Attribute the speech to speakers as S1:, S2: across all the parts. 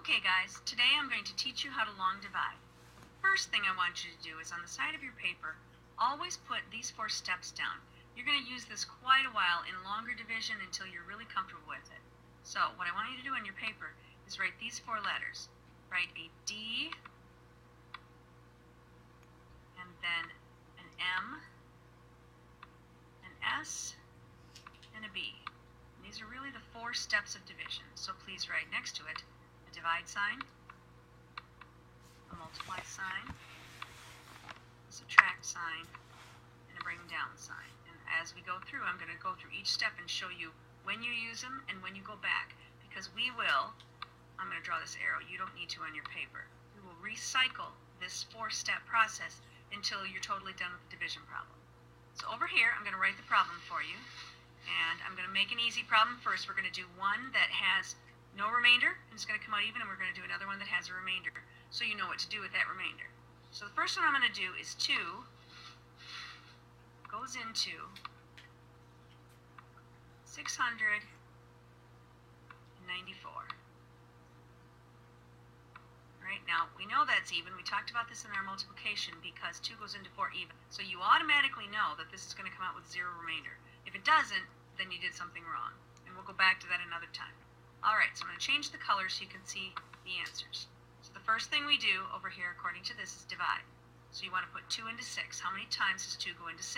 S1: Okay guys, today I'm going to teach you how to long divide. First thing I want you to do is on the side of your paper, always put these 4 steps down. You're going to use this quite a while in longer division until you're really comfortable with it. So what I want you to do on your paper is write these 4 letters. Write a D, and then an M, an S, and a B. And these are really the 4 steps of division, so please write next to it a divide sign, a multiply sign, a subtract sign, and a bring down sign. And as we go through, I'm going to go through each step and show you when you use them and when you go back, because I'm going to draw this arrow, you don't need to on your paper. We will recycle this 4-step process until you're totally done with the division problem. So over here, I'm going to write the problem for you, and I'm going to make an easy problem first. We're going to do one that has no remainder, and it's going to come out even, and we're going to do another one that has a remainder, so you know what to do with that remainder. So the first one I'm going to do is 2 goes into 694. Right, now we know that's even. We talked about this in our multiplication because 2 goes into 4 even. So you automatically know that this is going to come out with 0 remainder. If it doesn't, then you did something wrong. And we'll go back to that another time. Alright, so I'm going to change the color so you can see the answers. So the first thing we do over here, according to this, is divide. So you want to put 2 into 6. How many times does 2 go into 6?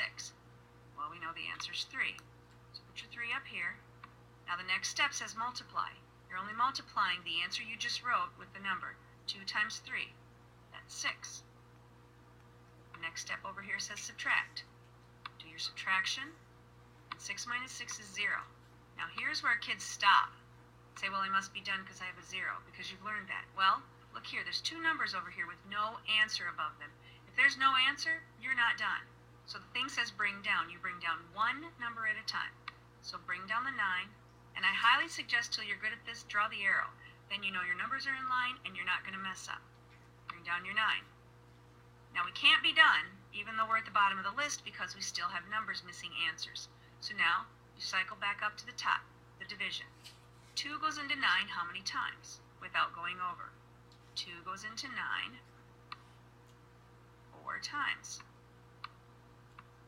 S1: Well, we know the answer is 3. So put your 3 up here. Now the next step says multiply. You're only multiplying the answer you just wrote with the number. 2 times 3. That's 6. The next step over here says subtract. Do your subtraction. And 6 minus 6 is 0. Now here's where kids stop. Say, well, I must be done because I have a 0, because you've learned that. Well, look here, there's 2 numbers over here with no answer above them. If there's no answer, you're not done. So the thing says bring down. You bring down 1 number at a time. So bring down the 9, and I highly suggest till you're good at this, draw the arrow. Then you know your numbers are in line and you're not going to mess up. Bring down your 9. Now we can't be done, even though we're at the bottom of the list, because we still have numbers missing answers. So now you cycle back up to the top, the division. 2 goes into 9 how many times without going over? 2 goes into 9 4 times.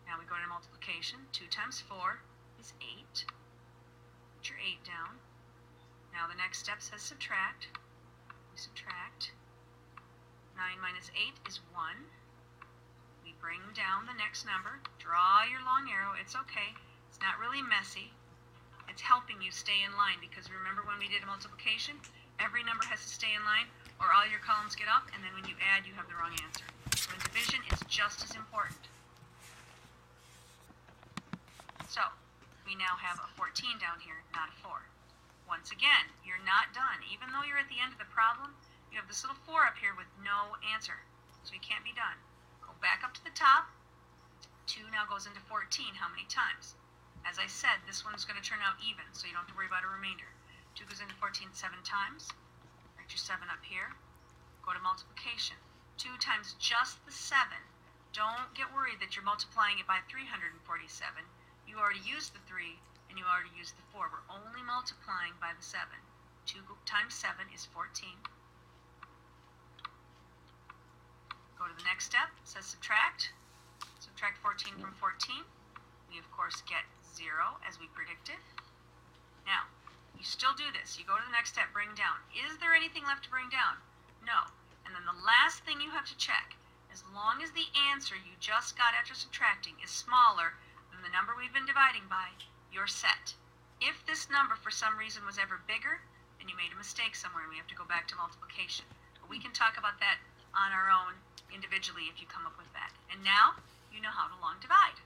S1: Now we go to multiplication. 2 times 4 is 8. Put your 8 down. Now the next step says subtract. We subtract. 9 minus 8 is 1. We bring down the next number. Draw your long arrow. It's okay. It's not really messy. It's helping you stay in line, because remember when we did a multiplication, every number has to stay in line or all your columns get up, and then when you add, you have the wrong answer. So in division, it's just as important. So we now have a 14 down here, not a 4. Once again, you're not done. Even though you're at the end of the problem, you have this little 4 up here with no answer. So you can't be done. Go back up to the top. 2 now goes into 14. How many times? As I said, this one's going to turn out even, so you don't have to worry about a remainder. 2 goes into 14 7 times. Write your 7 up here. Go to multiplication. 2 times just the 7. Don't get worried that you're multiplying it by 347. You already used the 3, and you already used the 4. We're only multiplying by the 7. 2 times 7 is 14. Go to the next step. It says subtract. Subtract 14 from 14. We, of course, get 0, as we predicted. Now, you still do this. You go to the next step, bring down. Is there anything left to bring down? No. And then the last thing you have to check, as long as the answer you just got after subtracting is smaller than the number we've been dividing by, you're set. If this number for some reason was ever bigger, then you made a mistake somewhere and we have to go back to multiplication. But we can talk about that on our own individually if you come up with that. And now you know how to long divide.